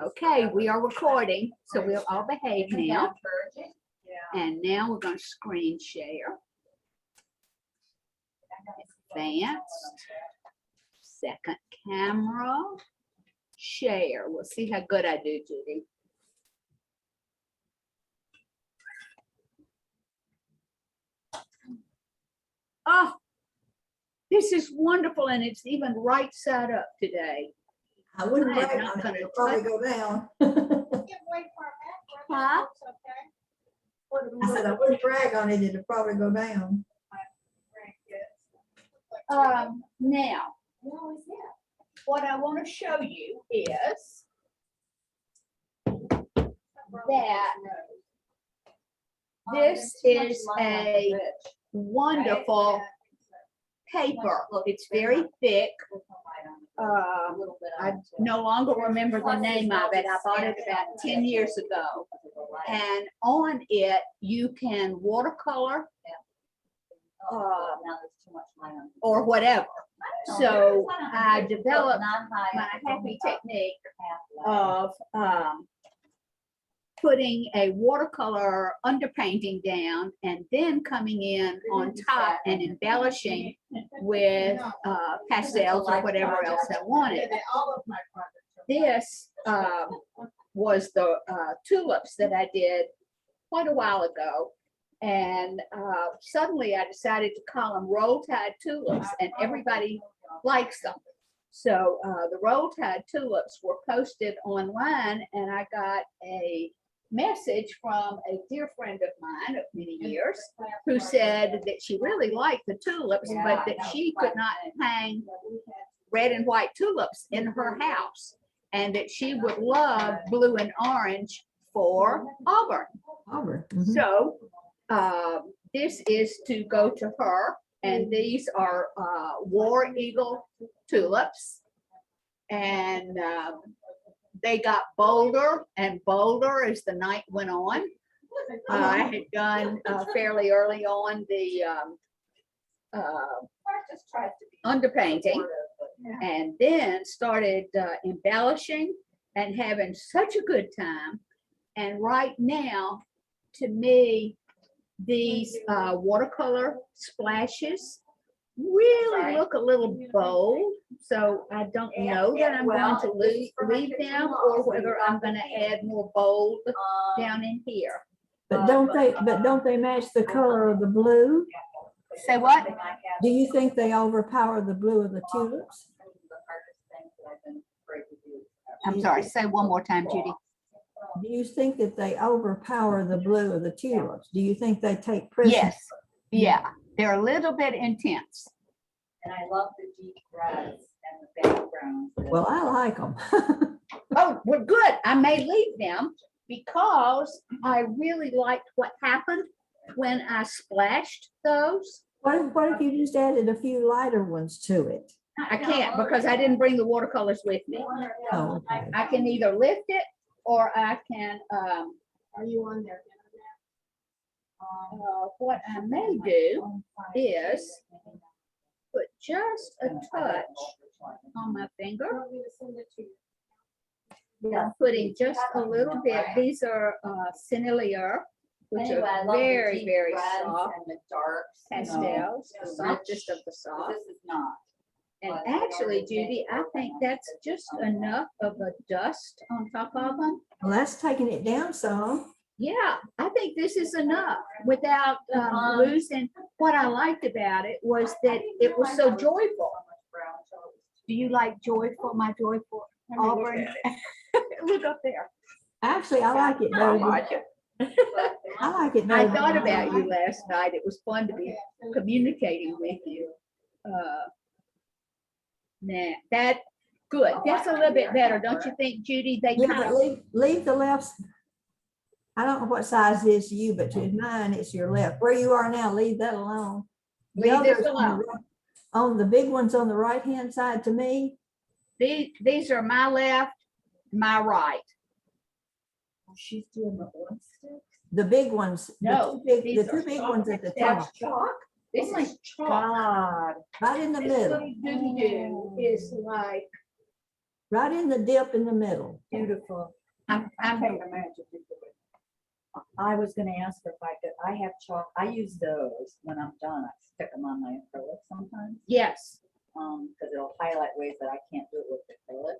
Okay, we are recording, so we'll all behave now. And now we're going to screen share. Advanced. Second camera. Share. We'll see how good I do, Judy. Oh, this is wonderful, and it's even right side up today. I wouldn't I'm brag not on it, gonna it'll probably go down. Huh? I said I wouldn't brag on it, it'll probably go down. Now, what I want to show you is that this is a wonderful paper. It's very thick. I no longer remember the name of it. I bought it about 10 years ago. And on it, you can watercolor or whatever. So I developed my happy technique of putting a watercolor underpainting down and then coming in on top and embellishing with pastels or whatever else I wanted. This was the tulips that I did quite a while ago. And suddenly I decided to call them roll tide tulips, and everybody likes them. So the roll tide tulips were posted online, and I got a message from a dear friend of mine of many years who said that she really liked the tulips, but that she could not hang red and white tulips in her house, and that she would love blue and orange for Auburn. Auburn. So this is to go to her, and these are War Eagle tulips, and they got bolder and bolder as the night went on. I had done fairly early on the underpainting, and then started embellishing and having such a good time. And right now, to me, these watercolor splashes really look a little bold, so I don't know that I'm going to leave them or whether I'm going to add more bold down in here. But don't they match the color of the blue? Say what? Do you think they overpower the blue of the tulips? I'm sorry, say one more time, Judy. Do you think that they overpower the blue of the tulips? Do you think they take precedence? Yes, yeah, they're a little bit intense. And I love the deep reds and the background. Well, I like them. Oh, well, good. I may leave them because I really liked what happened when I splashed those. What if you just added a few lighter ones to it? I can't because I didn't bring the watercolors with me. Oh, okay. I can either lift it or I can, Are you on there? what I may do is put just a touch on my finger. I'm putting just a little bit. These are Cynthia, which are very, very soft and the darks. pastels, the softest of the soft. This is not. And actually, Judy, I think that's just enough of a dust on top of them. Well, that's taking it down some. Yeah, I think this is enough without losing. What I liked about it was that it was so joyful. Do you like joyful, my joyful Auburn? Look up there. Actually, I like it better. I like it better. I thought about you last night. It was fun to be communicating with you. Nah, that good. That's a little bit better, don't you think, Judy? They Yeah, kind but of leave the left. I don't know what size it is to you, but to mine, it's your left. Where you are now, leave that alone. The leave this others alone. on the big ones on the right-hand side to me. These are my left, my right. She's doing the orange sticks. The big ones. No, the these two are big chalk. ones at the That's top. chalk. This is chalk. God. Right in the This middle. little doo-doo is like right in the dip in the middle. Beautiful. I'm I was gonna ask her if I could, I have chalk, I use those when I'm done, I stick them on my acrylic sometimes. yes. Because it'll highlight ways that I can't do it with acrylic.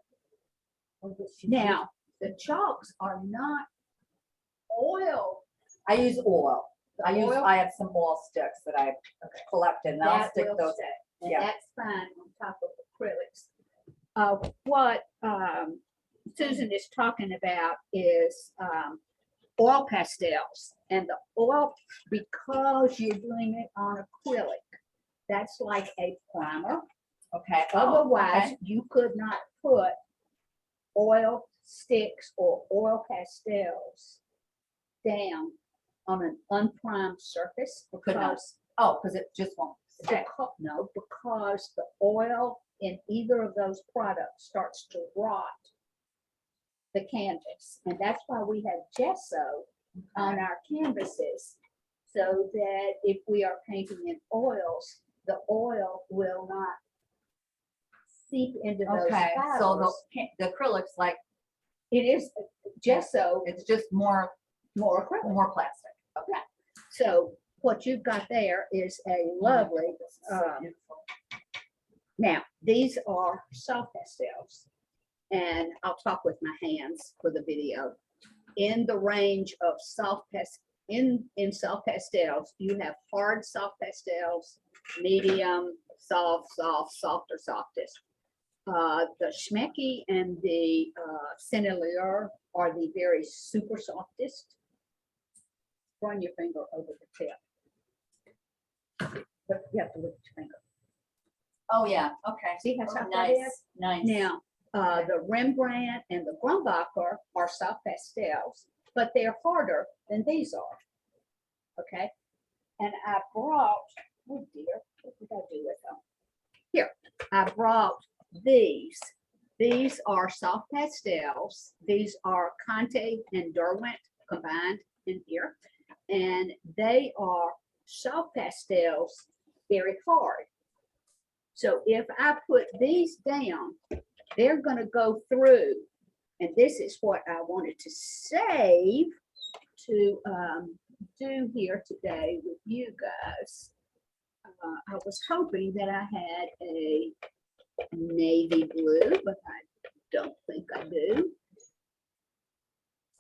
Oh, but she- Now, the chalks are not oil. I use oil. Oil? I have some oil sticks that I collected and I'll That stick will those. stay, and yeah. that's fine on top of acrylics. What Susan is talking about is oil pastels, and the oil, because you're doing it on acrylic, that's like a primer. Okay. Otherwise, okay. you could not put oil sticks or oil pastels down on an unprimed surface Could not. because Oh, because it just won't. stick. no, because the oil in either of those products starts to rot the canvas. And that's why we have gesso on our canvases, so that if we are painting in oils, the oil will not seep into those Okay, so fibers. the acrylics, like, It is gesso, it's just more more acrylic. plastic. Okay. So what you've got there is a lovely, now, these are soft pastels. And I'll talk with my hands for the video. In the range of in soft pastels, you have hard soft pastels, medium, softer, softest. The Schmecky and the Sennelier are the very super softest. Run your finger over the tip. But you have to lift your finger. Oh, yeah, okay. See how soft that is? Nice. Now, the Rembrandt and the Grumbacher are soft pastels, but they're harder than these are. Okay? And I brought, oh dear, what did I do with them? Here, I brought these. These are soft pastels. These are Conte and Derwent combined in here. And they are soft pastels, very hard. So if I put these down, they're going to go through, and this is what I wanted to save to do here today with you guys. I was hoping that I had a navy blue, but I don't think I do.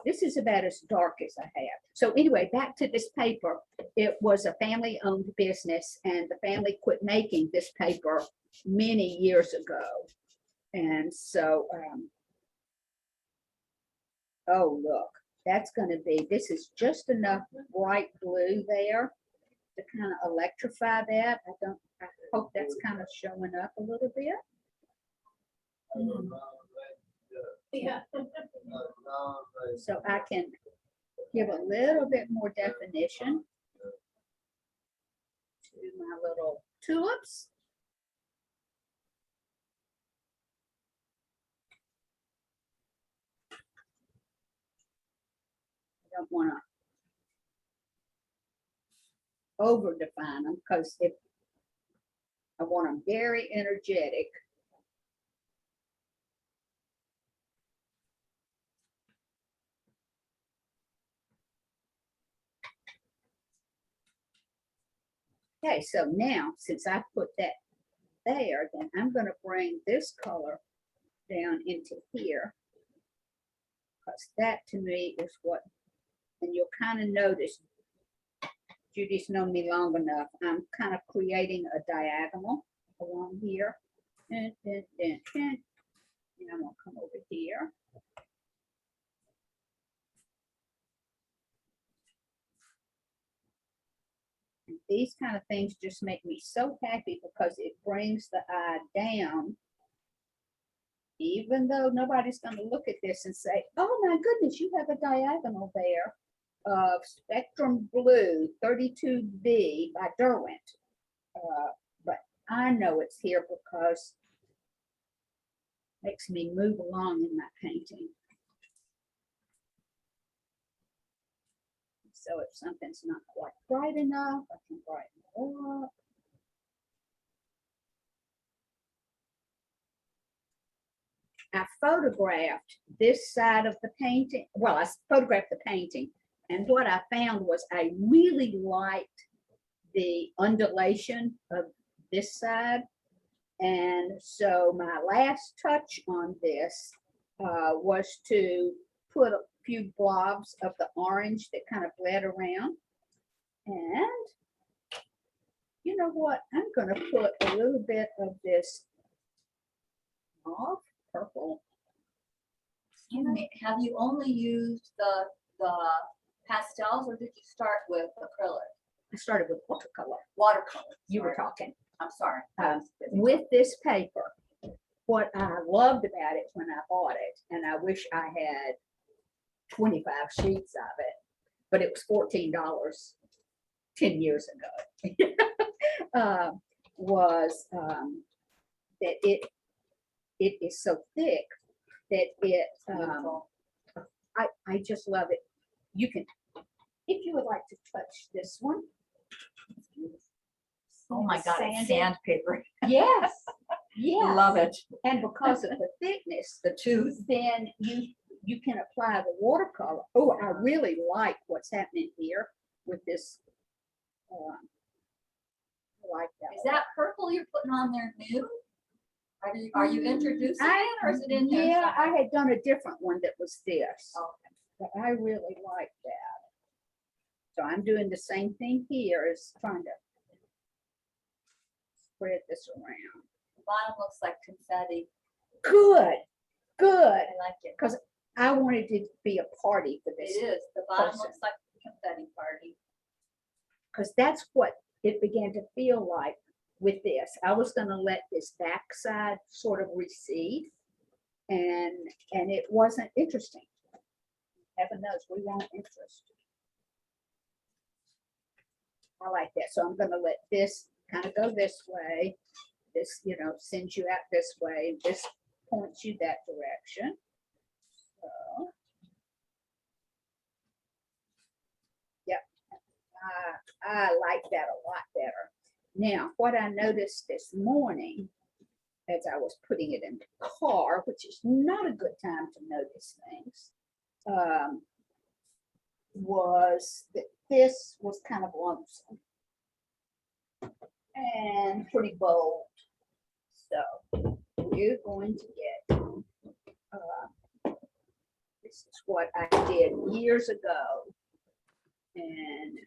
This is about as dark as I have. So anyway, back to this paper. It was a family-owned business, and the family quit making this paper many years ago. And so, oh, look, that's going to be, this is just enough bright blue there to kind of electrify that. I hope that's kind of showing up a little bit. Yeah. So I can give a little bit more definition to my little tulips. I don't want to over define them, because if I want them very energetic. Okay, so now since I put that there, then I'm going to bring this color down into here, because that to me is what, and you'll kind of notice, Judy's known me long enough, I'm kind of creating a diagonal along here. And I'm going to come over here. And these kind of things just make me so happy, because it brings the eye down. Even though nobody's going to look at this and say, oh my goodness, you have a diagonal there of Spectrum Blue 32B by Derwent. But I know it's here because it makes me move along in my painting. So if something's not quite bright enough, I can brighten it up. I photographed this side of the painting. Well, I photographed the painting, and what I found was I really liked the undulation of this side. And so my last touch on this was to put a few blobs of the orange that kind of bled around. And you know what? I'm going to put a little bit of this mauve purple. Have you only used the pastels, or did you start with acrylic? I started with watercolor. Watercolor. You were sorry. talking. I'm sorry. With this paper, what I loved about it when I bought it, and I wish I had 25 sheets of it, but it was $14 10 years ago, was that it is so thick that it, I just love it. You can, if you would like to touch this one. Oh my God, Sanded. it's sandpaper. Yes, yes. Love it. And because of the thickness, The tooth. then you can apply the watercolor. Oh, I really like what's happening here with this. I like that. Is that purple you're putting on there new? Are you introducing it, or is it in there? Yeah, I had done a different one that was this, Okay. but I really like that. So I'm doing the same thing here, is trying to spread this around. The bottom looks like confetti. Good, good. I like it. Because I wanted it to be a party for this. It is. The bottom person. looks like a confetti party. Because that's what it began to feel like with this. I was going to let this backside sort of recede, and it wasn't interesting. Heaven knows we want interest. I like that. So I'm going to let this kind of go this way. This, you know, sends you out this way. This points you that direction. So, yep. I like that a lot better. Now, what I noticed this morning as I was putting it in the car, which is not a good time to notice things, was that this was kind of lonesome and pretty bold. So we're going to get, this is what I did years ago. And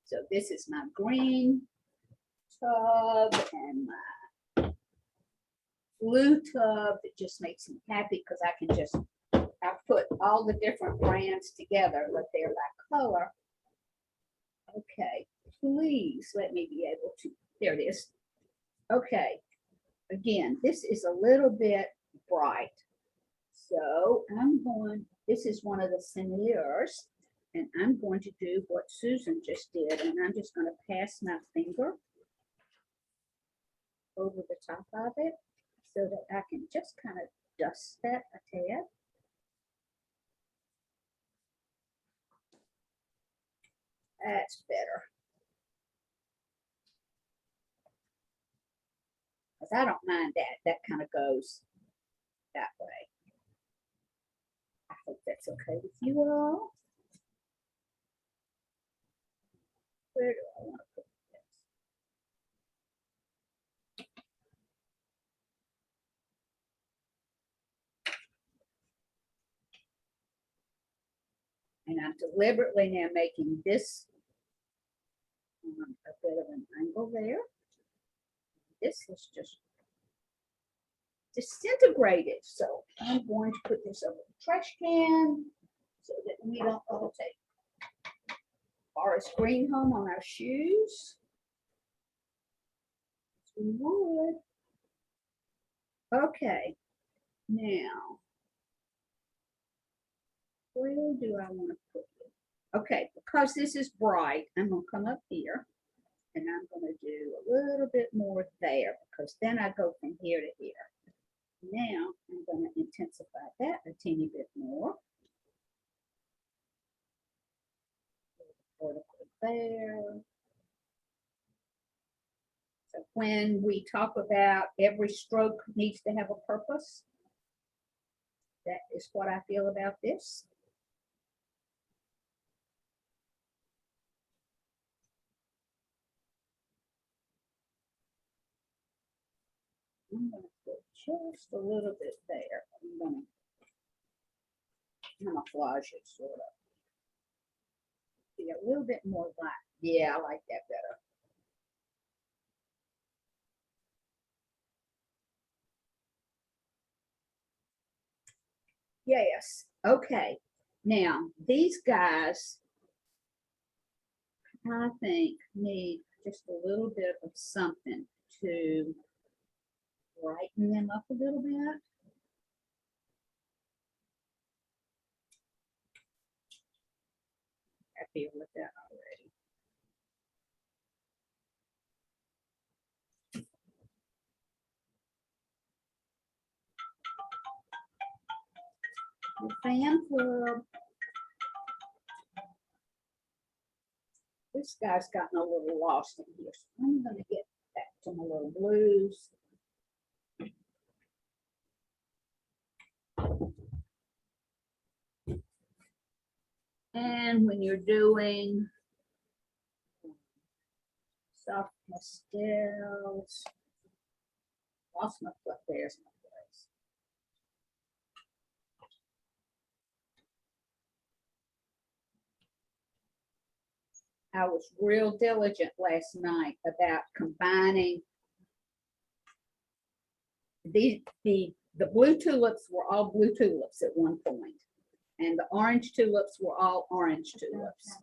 so this is my green tub and my blue tub. It just makes me happy because I can just, I put all the different brands together, but they're by color. Okay, please let me be able to, there it is. Okay, again, this is a little bit bright. So I'm going, this is one of the seigneurs, and I'm going to do what Susan just did, and I'm just going to pass my finger over the top of it so that I can just kind of dust that a tad. That's better. Because I don't mind that. That kind of goes that way. I hope that's okay with you all. Where do I want to put this? And I'm deliberately now making this a bit of an angle there. This is just disintegrated. So I'm going to put this over the trash can so that we don't all take forest green home on our shoes. We would. Okay, now, where do I want to put it? Okay, because this is bright, I'm going to come up here and I'm going to do a little bit more there because then I go from here to here. Now I'm going to intensify that a teeny bit more. Vertical there. So when we talk about every stroke needs to have a purpose, that is what I feel about this. I'm gonna put just a little bit there. I'm gonna camouflage it sort of. Be a little bit more black. Yeah, I like that better. Yes, okay. Now, these guys, I think, need just a little bit of something to brighten them up a little bit. Happy with that already. The fan club. This guy's gotten a little lost in here, so I'm going to get back to my little blues. And when you're doing soft pastels, lost my foot, there's my place. I was real diligent last night about combining the blue tulips were all blue tulips at one point, and the orange tulips were all orange tulips.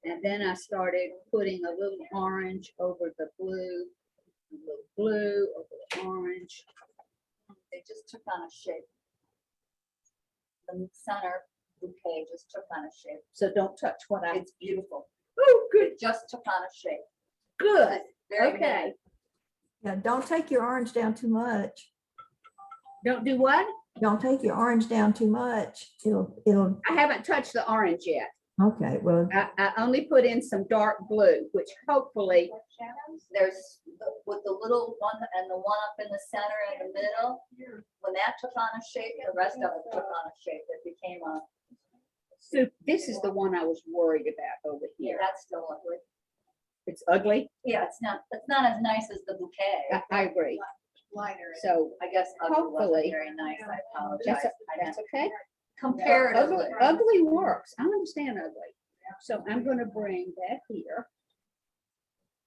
And then I started putting a little orange over the blue, a little blue over the orange. They just took on a shape. The center bouquet just took on a shape. So don't touch what I. It's beautiful. Oh, good, It just took on a shape. good. Very Okay. neat. Yeah, don't take your orange down too much. Don't do what? Don't take your orange down too much. It'll, I haven't touched the orange yet. okay, well, I only put in some dark blue, which hopefully, There's with the little one and the one up in the center in the middle. When that took on a shape, the rest of it took on a shape. It became a. so this is the one I was worried about over Yeah, here. that's still ugly. It's ugly. Yeah, it's not as nice as the bouquet. I agree. Lighter. So I guess ugly hopefully- wasn't very nice. I apologize. that's okay. Comparatively. Ugly works. I understand ugly. So I'm going to bring that here.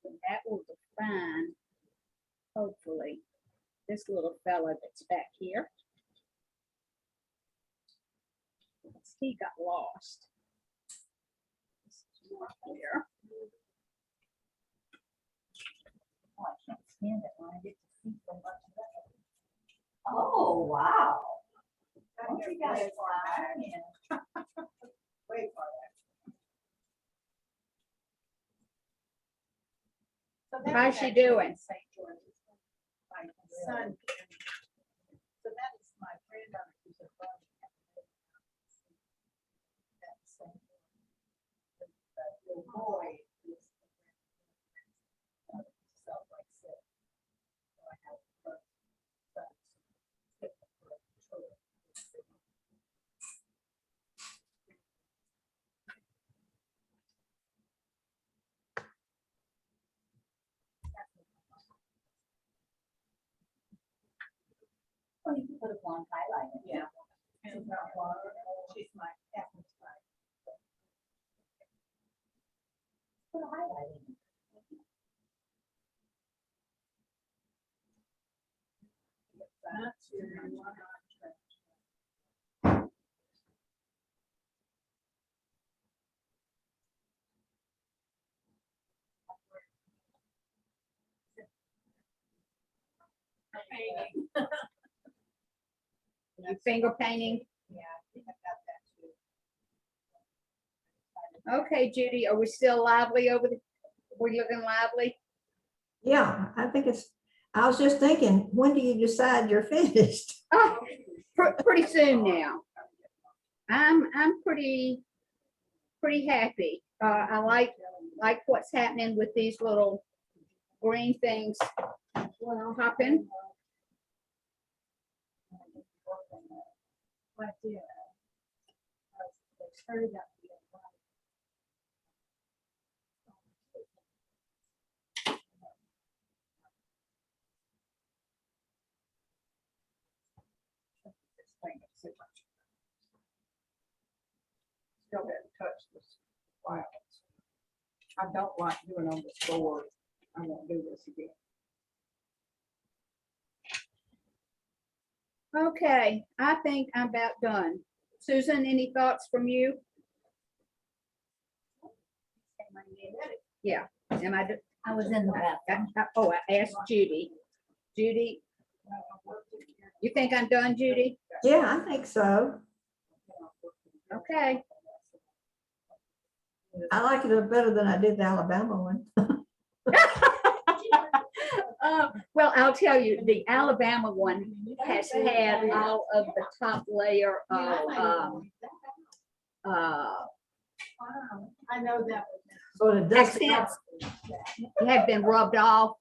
And that will define, hopefully, this little fella that's back here. He got lost. This is more here. Oh, I can't stand it when I get to see so much of it. Oh, wow. Don't you guys lie? Wait for it. How's she doing? St. George's. My son. So that is my granddaughter who's a brother. The boy is. Oh, you can put a blonde highlight in. Yeah. And she's my ethnic type. Put a highlight in. That's your one. Painting. You finger painting. Yeah, I think I got that too. Okay, Judy, are we still lively over the, we looking lively? yeah, I think it's, I was just thinking, when do you decide you're finished? Oh, pretty soon now. I'm pretty happy. I like what's happening with these little green things popping. What did? They started up. Still didn't touch this violence. I don't like doing on the board. I won't do this again. Okay, I think I'm about done. Susan, any thoughts from you? Yeah, am I? I was in the bathroom. Oh, I asked Judy. Judy, you think I'm done, Judy? Yeah, I think so. Okay. I like it better than I did the Alabama one. Well, I'll tell you, the Alabama one has had all of the top layer of I know that. So it does. accents have been rubbed off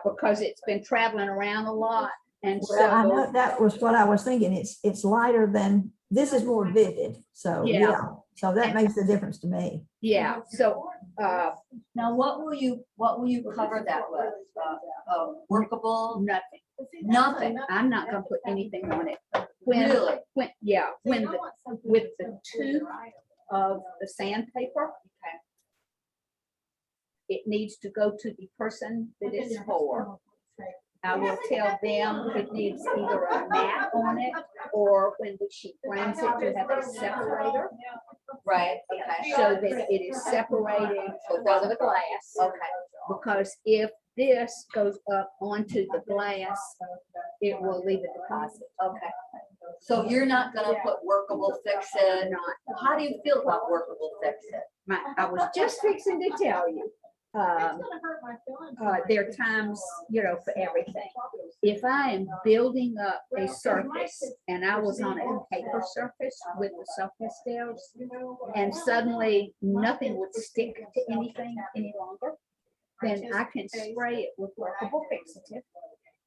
because it's been traveling around a lot. And Well, I know so, that was what I was thinking. It's lighter than, this is more vivid. So, Yeah. yeah. So that makes a difference to me. yeah, so, Now, what will you cover that with? Workable? nothing. Nothing. I'm not gonna put anything on it. When, Really? when, yeah, when the, with the tooth of the sandpaper, it needs to go to the person that it's for. I will tell them it needs either a mat on it, or when she frames it, to have a separator, Right, okay. so that it is separated from the glass. Okay. Because if this goes up onto the glass, it will leave a deposit. Okay. So you're not gonna put workable fix it? Not, How do you feel about workable fix it? I was just fixing to tell you. There are times, for everything. If I am building up a surface and I was on a paper surface with the soft pastels, and suddenly nothing would stick to anything any longer, then I can spray it with workable fixative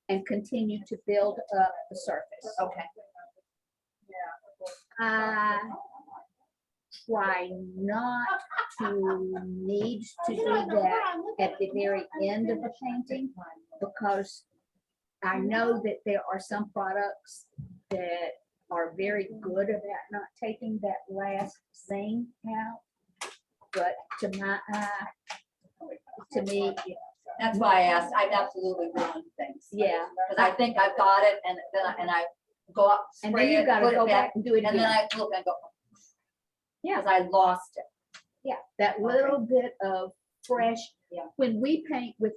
and continue to build up the surface. Okay. I try not to need to do that at the very end of the painting, because I know that there are some products that are very good about not taking that last thing out. But to my eye, to me, That's why I asked. I've absolutely ruined things. yeah. Because I think I've got it and then I go up, And then spray you it, gotta put go it back back, and do it and then again. I look and go. Yeah. Because I lost it. Yeah, that little bit of fresh, Yeah. when we paint with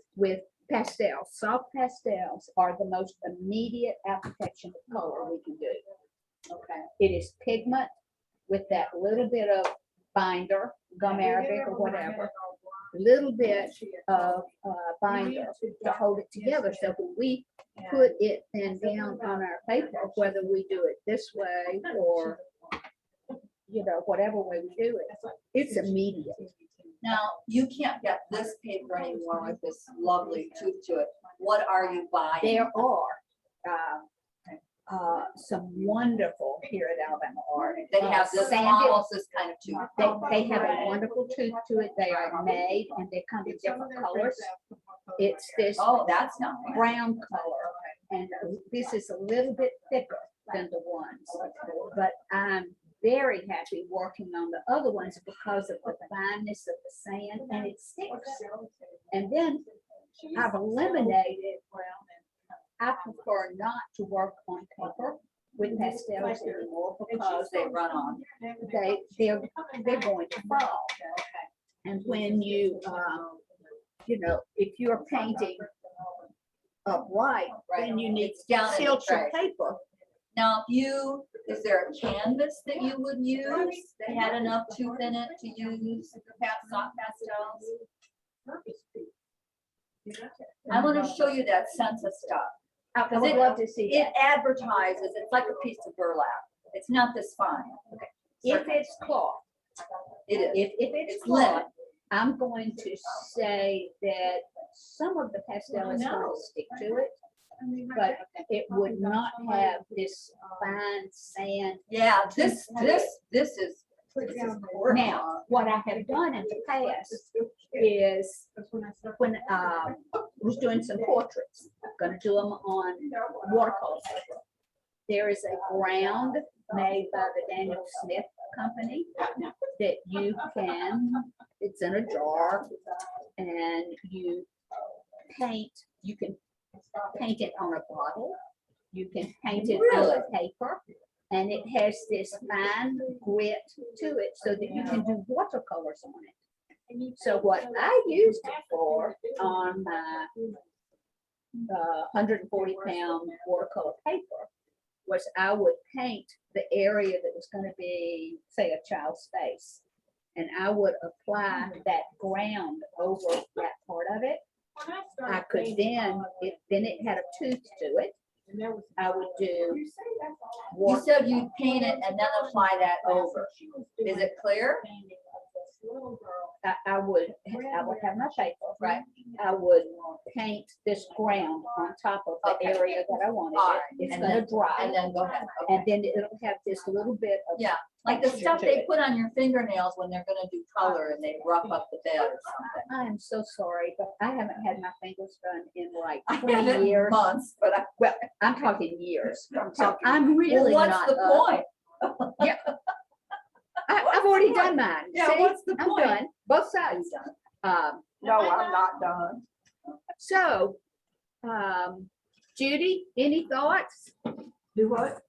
pastels, soft pastels are the most immediate application of color we can do. Okay. It is pigment with that little bit of binder, gum arabic or whatever, little bit of binder to hold it together. So when we put it then down on our paper, whether we do it this way or whatever way we do it, it's immediate. Now, you can't get this paper anymore with this lovely tooth to it. What are you buying? There are some wonderful here at Alabama Art. They have this sanded. almost this kind of tooth. They have a wonderful tooth to it. They are made and they come in different colors. It's this Oh, that's not. brown color, and this is a little bit thicker than the ones. But I'm very happy working on the other ones because of the fineness of the sand, and it sticks. And then I've eliminated, I prefer not to work on paper with pastels anymore because They run on. they're going to fall. And when you, if you're painting upright, then you need It's down in the tilt your tray. paper. Now, is there a canvas that you would use that had enough tooth in it to use soft pastels? I want to show you that sense of stuff. I would love to see It that. advertises, it's like a piece of burlap. It's not this fine. If it's cloth, It is. if it's It's cloth, linen. I'm going to say that some of the pastel is going to stick to it. but it would not have this fine sand. Yeah, this is Now, what I have done in the past is when I was doing some portraits, gonna do them on watercolor paper. There is a ground made by the Daniel Smith Company that you can, it's in a jar, and you can paint it on a bottle, you can paint it on a paper, and it has this fine grit to it so that you can do watercolors on it. So what I used it for on my 140-pound watercolor paper was I would paint the area that was going to be, say, a child's face. And I would apply that ground over that part of it. I could then, then it had a tooth to it. I would do. You said you paint it and then apply that over. Is it clear? I would have my paper, right? I would paint this ground on top of the area that I wanted All it. right. It's And gonna then- dry. And then go ahead. And then it'll have this little bit of. Yeah, like the texture stuff to they it. put on your fingernails when they're gonna do color and they rough up the bed or something. I am so sorry, but I haven't had my fingers done in like I 20 haven't years. months, but I. Well, I'm talking years. I'm So talking- I'm Well, really what's not. the point? I've already done mine. Yeah, See? what's the I'm point? done, both sides. No, I'm not done. So, Judy, any thoughts? Do what?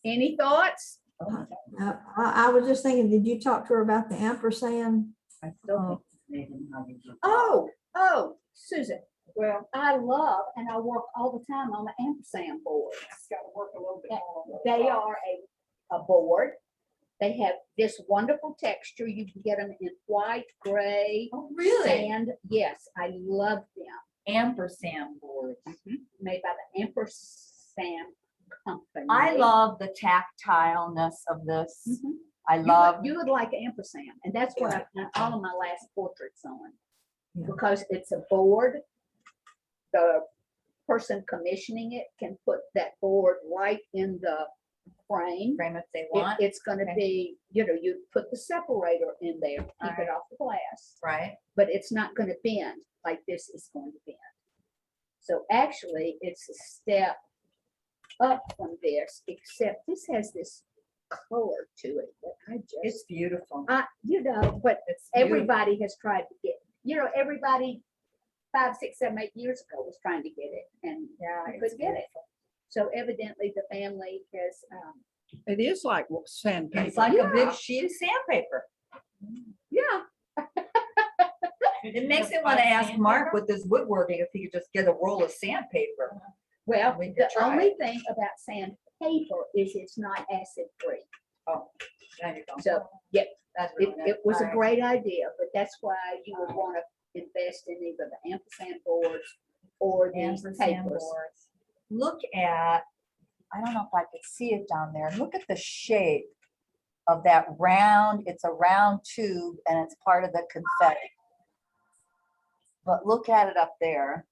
Any thoughts? I was just thinking, did you talk to her about the ampersand? I still think they didn't have you do- Oh, Susan. Well, I love, and I work all the time on the ampersand board. Gotta work a little bit more. They are a board. They have this wonderful texture. You can get them in white, gray, Oh, really? sand. Yes, I love them. Ampersand boards. Made by the Ampersand Company. I love the tactileness of this. Mhm. I love, You would like ampersand, and that's what I've done all of my last portraits on. Yeah. Because it's a board. The person commissioning it can put that board right in the frame. frame if they It- want, It's gonna Okay. be, you put the separator in there, keep it Alright. off the glass, right? but it's not gonna bend like this is going to bend. So actually, it's a step up from this, except this has this color to it that I It's just, beautiful. but It's beautiful. everybody has tried to get, everybody 5, 6, 7, 8 years ago was trying to get it, and Yeah, I it's couldn't get it. beautiful. So evidently the family has, It is like sandpaper. It's like a big Yeah. sheet of sandpaper. yeah, It makes me want to ask Mark with this woodworking if he could just get a roll of sandpaper. well, We could the try only thing about sandpaper is it's not acid free. There you go. So, yeah, That's it, really nice. it was a Alright. great idea, but that's why you would want to invest in either the ampersand boards or these Ampersand papers. boards. Look at, I don't know if I could see it down there. Look at the shape of that round. It's a round tube and it's part of the confetti. But look at it up there.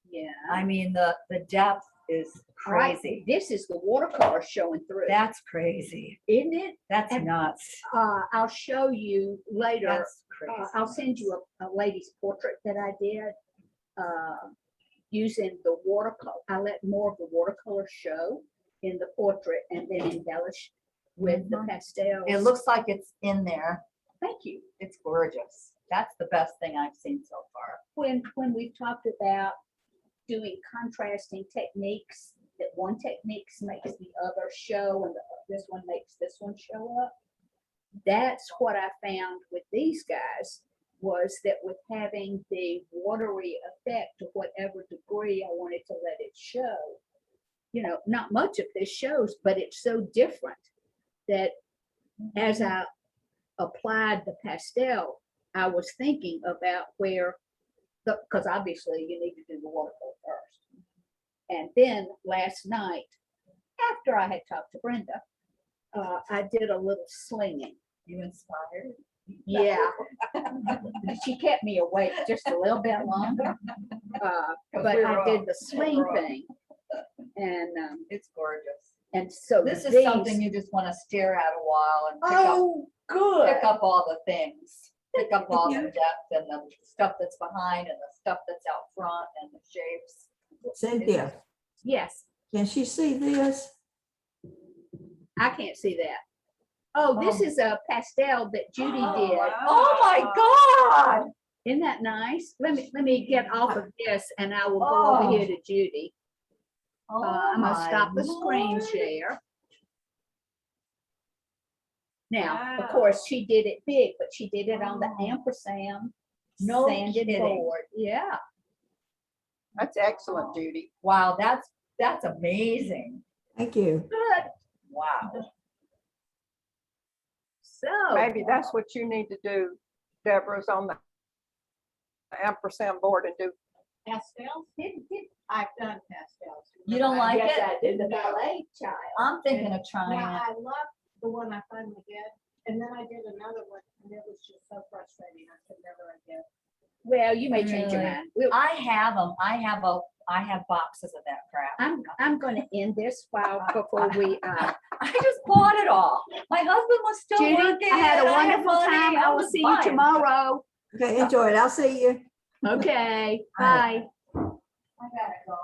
Yeah. I mean, the depth is Right, crazy. this is the watercolor showing through, That's crazy. isn't it? That's And- nuts. I'll show you later. That's crazy. I'll send you a lady's portrait that I did using the watercolor. I let more of the watercolor show in the portrait and then embellish with the Mhm. pastels. It looks like it's in there. Thank you. It's gorgeous. That's the best thing I've seen so far. When we've talked about doing contrasting techniques, that one technique makes the other show and this one makes this one show up. That's what I found with these guys, was that with having the watery effect to whatever degree I wanted to let it show, not much of this shows, but it's so different that as I applied the pastel, I was thinking about where, because obviously you need to do the watercolor first. And then last night, after I had talked to Brenda, I did a little slinging. You inspired? Yeah. She kept me awake just a little bit longer. But I did the sling thing. And, It's gorgeous. and so This is these- something you just want to stare at a while and pick up all the things. Pick up all the depth and the stuff that's behind and the stuff that's out front and the shapes. Cynthia, Yes, can she see this? I can't see that. Oh, this Oh. is a pastel that Judy did. Oh my God. Isn't that nice? Let me get off of this and I will go over here to Judy. Oh I'm gonna my stop the screen Lord. share. Now, of Wow. course, she did it big, but she did it on the Oh. ampersand No sanded kidding. board. Yeah. That's excellent, Judy. Wow, that's amazing. Thank you. Good. Wow. So. Maybe that's what you need to do, Deborah's on the ampersand board and do. Pastels? I've done pastels. You don't like Yes, it? I did the ballet child. I'm thinking of trying Now, it. I love the one I finally did, and then I did another one, and it was just so frustrating, I could never again. Well, you may change your Really? mind. We'll, I have them. I have boxes of that crap. I'm gonna end this while before we, I just bought it all. My husband was still Judy, working. I had a and wonderful money, time. I will was see you fine. tomorrow. Okay, enjoy it. I'll see you. Okay, Bye. bye. I gotta go.